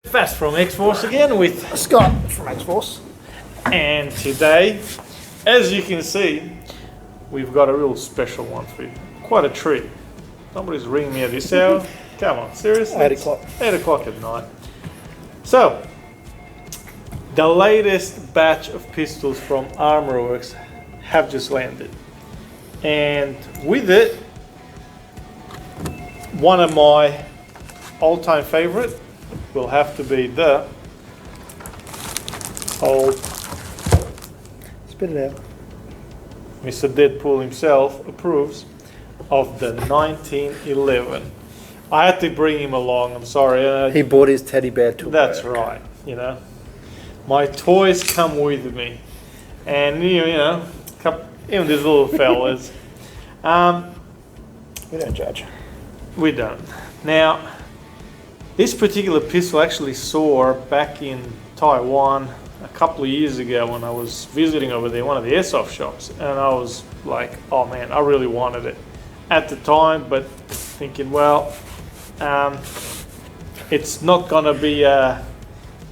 Fast from X-Force again with Scott from X-Force. And today, as you can see, we've got a real special one for you. Quite a treat. Somebody's ringing me at this hour. Come on, seriously? 8 o'clock. 8 o'clock at night. So, the latest batch of pistols from Armorworks have just landed. And with it, one of my all-time favorite will have to be the old Spit it out. Mr. Deadpool himself approves of the 1911. I had to bring him along, I'm sorry. He bought his teddy bear to That's work. right, you know. My toys come with me. And, you know, even these little fellas. We don't judge. We don't. Now, this particular pistol I actually saw back in Taiwan a couple of years ago when I was visiting over there, one of the airsoft shops, and I was like, oh man, I really wanted it at the time, but thinking, well, it's not gonna be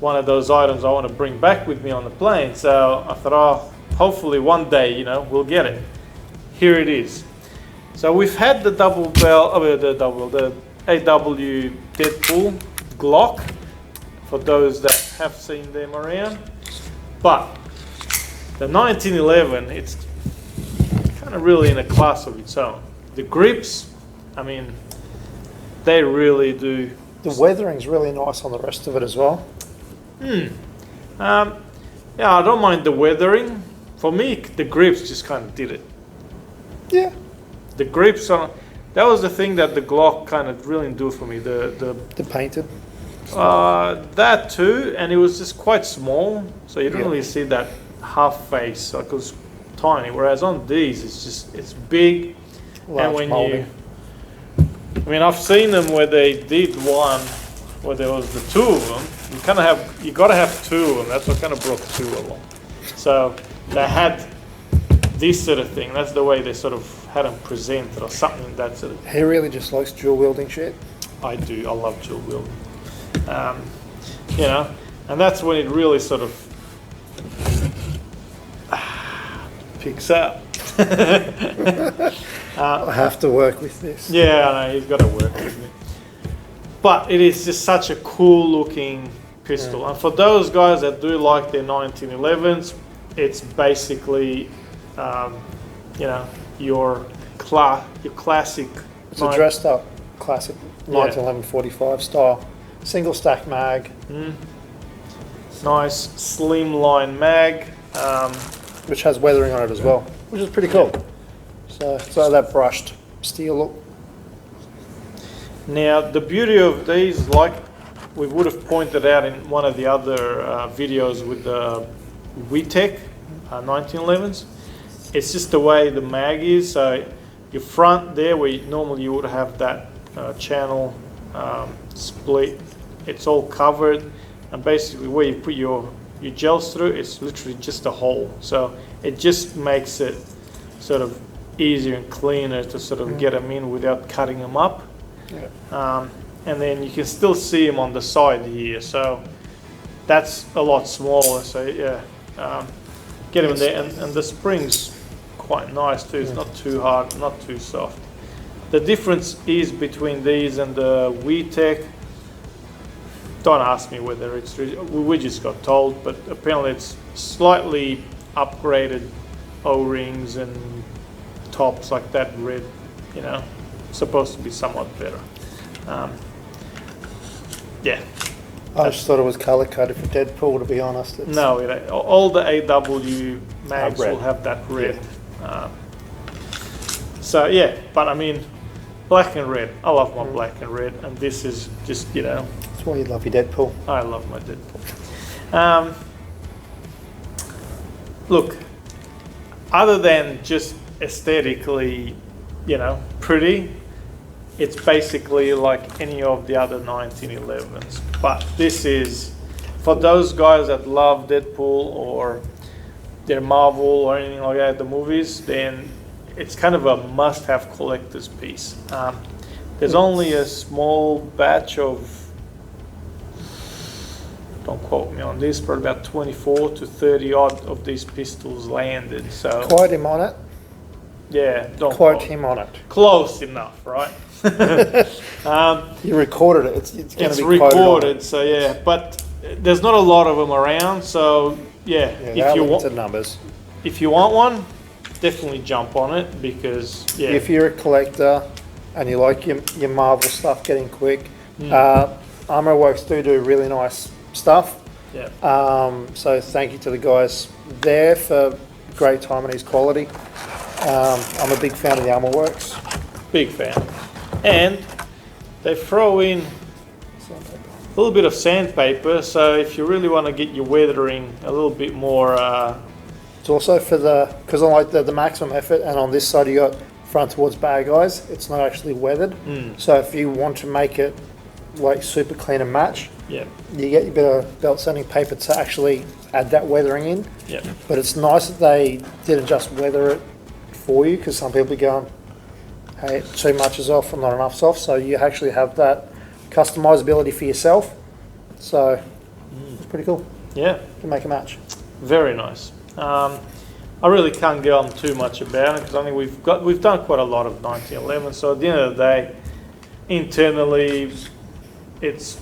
one of those items I want to bring back with me on the plane. So I thought, oh, hopefully one day, you know, we'll get it. Here it is. So we've had the the AW Deadpool Glock, for those that have seen them around. But the 1911, it's kind of really in a class of its own. The grips, I mean, they really do. The weathering's really nice on the rest of it as well. Yeah, I don't mind the weathering. For me, the grips just kind of did it. Yeah. The grips on, that was the thing that the Glock kind of really didn't do for me. The painted. that too, and it was just quite small, so you didn't really see that half face. Like it was tiny. Whereas on these, it's big, Large and when molding. I mean, I've seen them where they did one where there was the two of them. You gotta have two of them. That's what kind of brought two of them. So they had this sort of thing. That's the way they sort of had them presented, or something that sort of. He really just likes dual wielding shit. I do. I love dual wielding. You know, and that's when it really sort of picks up. I have to work with this. Yeah, I know, he's got to work with me. But it is just such a cool looking pistol. And for those guys that do like their 1911s, it's basically, you know, your classic. It's a dressed up classic 1911 45 style. Single stack mag. Nice slimline mag. Which has weathering on it as well, which is pretty cool. So that brushed steel look. Now the beauty of these, like we would have pointed out in one of the other videos with the WeTech 1911s, it's just the way the mag is. So your front there, where normally you would have that channel split, it's all covered, and basically where you put your gels through, it's literally just a hole. So it just makes it sort of easier and cleaner to sort of get them in without cutting them up. Yeah. And then you can still see them on the side here. So that's a lot smaller. So yeah, get them in there, and the spring's quite nice too. It's not too hard, not too soft. The difference is between these and the WeTech. Don't ask me whether it's, we just got told, but apparently it's slightly upgraded O-rings and tops, like that red, you know, supposed to be somewhat better. Yeah. I just thought it was color coded for Deadpool, to be honest. No, all the AW mags will have that red. Yeah. So yeah, but I mean, black and red. I love my black and red, and this is just, you know. That's why you love your Deadpool. I love my Deadpool. Look, other than just aesthetically, you know, pretty, it's basically like any of the other 1911s. But this is, for those guys that love Deadpool or their Marvel or anything like that, the movies, then it's kind of a must-have collector's piece. There's only a small batch of don't quote me on this, but about 24 to 30 odd of these pistols landed. So Quote him on it. yeah, don't Quote him on it. Close enough, right? You recorded it. It's going It's to be quoted on recorded, it. so yeah. But there's not a lot of them around, so yeah. Yeah, if you want want, numbers. if you want one, definitely jump on it because yeah. If you're a collector and you like your Marvel stuff getting quick, Armor Works do really nice stuff. Yeah. So thank you to the guys there for great Taiwanese quality. I'm a big fan of the Armor Works. Big fan. And they throw in a little bit of sandpaper, so if you really want to get your weathering a little bit more... It's also for because I like the maximum effort, and on this side you got front towards bad guys, it's not actually weathered. So if you want to make it like super clean and match, yeah. you get your bit of belt sanding paper to actually add that weathering in. Yeah. But it's nice that they didn't just weather it for you, because some people be going, hey, too much is off and not enough's off. So you actually have that customizability for yourself. So it's pretty cool. Yeah. You can make a match. Very nice. I really can't go on too much about it because I think we've done quite a lot of 1911. So at the end of the day, internally, it's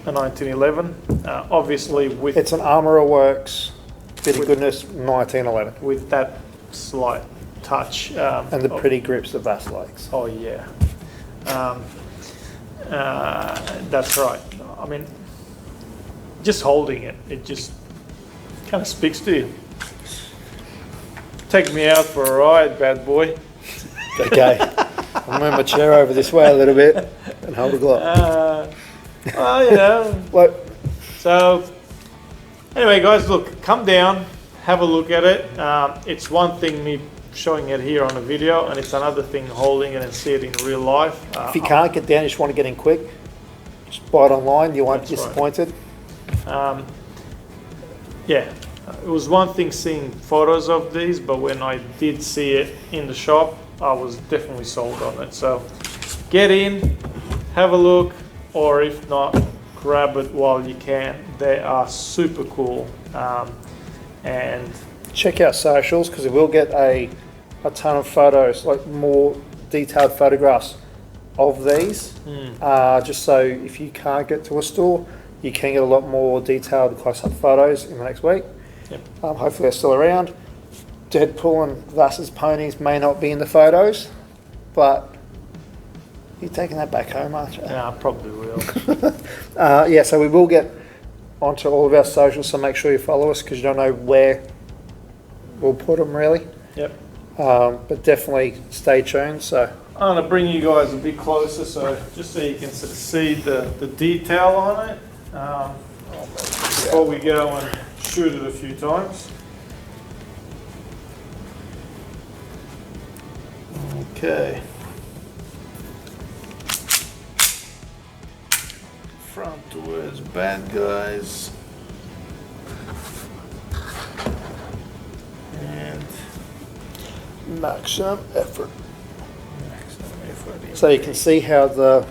a 1911. Obviously, with It's an Armourer Works, bit of goodness, 1911. with that slight touch And the pretty grips that Vass likes. Oh yeah, that's right. I mean, just holding it, it just kind of speaks to you. Take me out for a ride, bad boy. Okay. I'll move my chair over this way a little bit and hold the Glock. Well, you know. Like, So, anyway, guys, look, come down, have a look at it. It's one thing me showing it here on a video, and it's another thing holding it and see it in real life. if you can't get down, you just want to get in quick, just buy it online, you won't be That's right. disappointed. Yeah, it was one thing seeing photos of these, but when I did see it in the shop, I was definitely sold on it. So get in, have a look, or if not, grab it while you can. They are super cool. And Check out socials, because it will get a ton of photos, like more detailed photographs of these. Just so if you can't get to a store, you can get a lot more detailed close-up photos in the next week. Yep. Hopefully they're still around. Deadpool and Vass's ponies may not be in the photos, but you're taking that back home, aren't you? yeah, I probably will. Yeah, so we will get onto all of our socials, so make sure you follow us, because you don't know where we'll put them really. Yep. But definitely stay tuned. So I'm going to bring you guys a bit closer, so just so you can sort of see the detail on it before we go and shoot it a few times. Okay. Front towards bad guys. And maximum effort. maximum effort. So you can see how the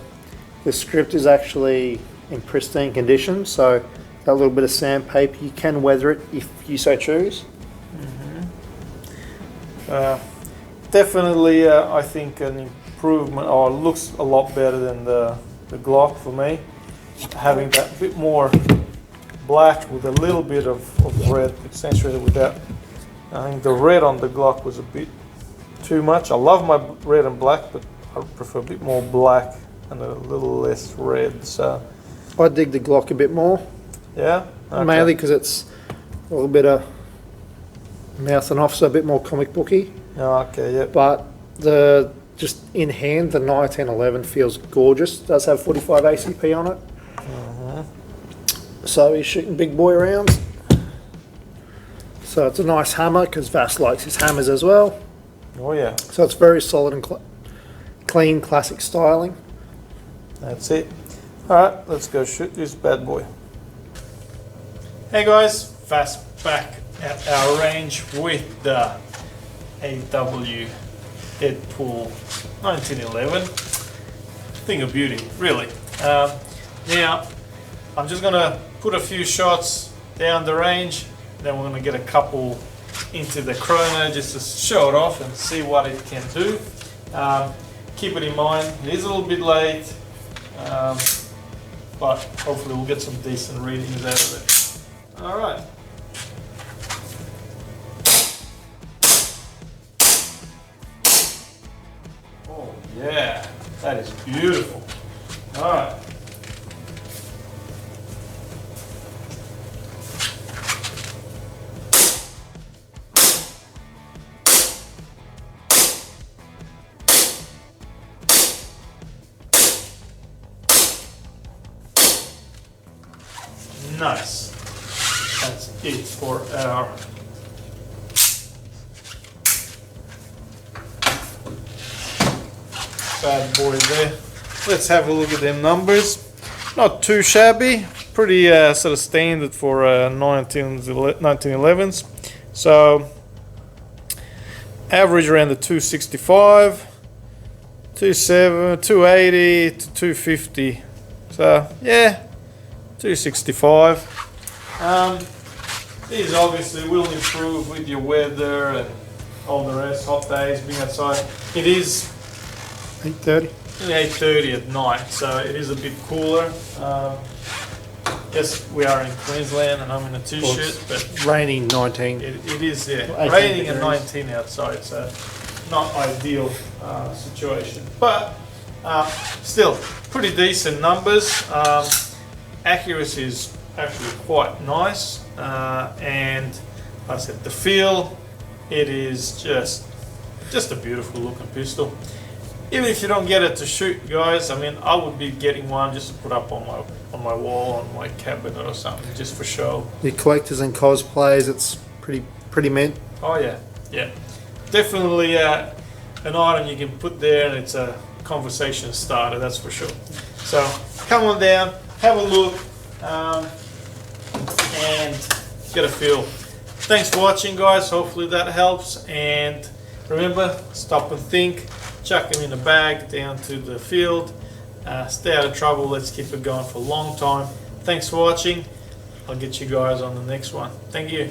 script is actually in pristine condition. So that little bit of sandpaper, you can weather it if you so choose. Definitely, I think an improvement, or looks a lot better than the Glock for me. Having that bit more black with a little bit of red accentuated with that. I think the red on the Glock was a bit too much. I love my red and black, but I prefer a bit more black and a little less red. So I dig the Glock a bit more, yeah, okay. mainly because it's a little bit of mouth and off, so a bit more comic booky. Oh, okay, yeah. But the just in hand, the 1911 feels gorgeous. It does have 45 ACP on it. So he's shooting big boy rounds. So it's a nice hammer, because Vass likes his hammers as well. Oh yeah, So it's very solid and clean, classic styling. that's it. All right, let's go shoot this bad boy. Hey guys, Fast back at our range with the AW Deadpool 1911. Thing of beauty, really. Now, I'm just gonna put a few shots down the range, then we're going to get a couple into the chrono just to show it off and see what it can do. Keep it in mind, it is a little bit late, but hopefully we'll get some decent readings out of it. Alright. Oh yeah, that is beautiful. Alright. Nice. That's it for our bad boy there. Let's have a look at them numbers. Not too shabby. Pretty sort of standard for 1911s. So average around the 265, 280 to 250. So yeah. 265. These obviously will improve with your weather and all the rest, hot days, being outside. It is 8:30. 8:30 at night, so it is a bit cooler. Yes, we are in Queensland and I'm in a t-shirt, but Raining 19. it is, yeah, 18 raining and degrees. 19 outside, so not ideal situation. But still, pretty decent numbers. Accuracy is actually quite nice, and like I said, the feel, it is just a beautiful looking pistol. Even if you don't get it to shoot, guys, I mean, I would be getting one just to put up on my wall, on my cabinet or something, just for show. The collectors and cosplayers, it's pretty mint. Oh yeah, yeah, definitely an item you can put there, and it's a conversation starter, that's for sure. So come on down, have a look, and get a feel. Thanks for watching, guys. Hopefully that helps. And remember, stop and think. Chuck them in a bag down to the field. Stay out of trouble. Let's keep it going for a long time. Thanks for watching. I'll get you guys on the next one. Thank you.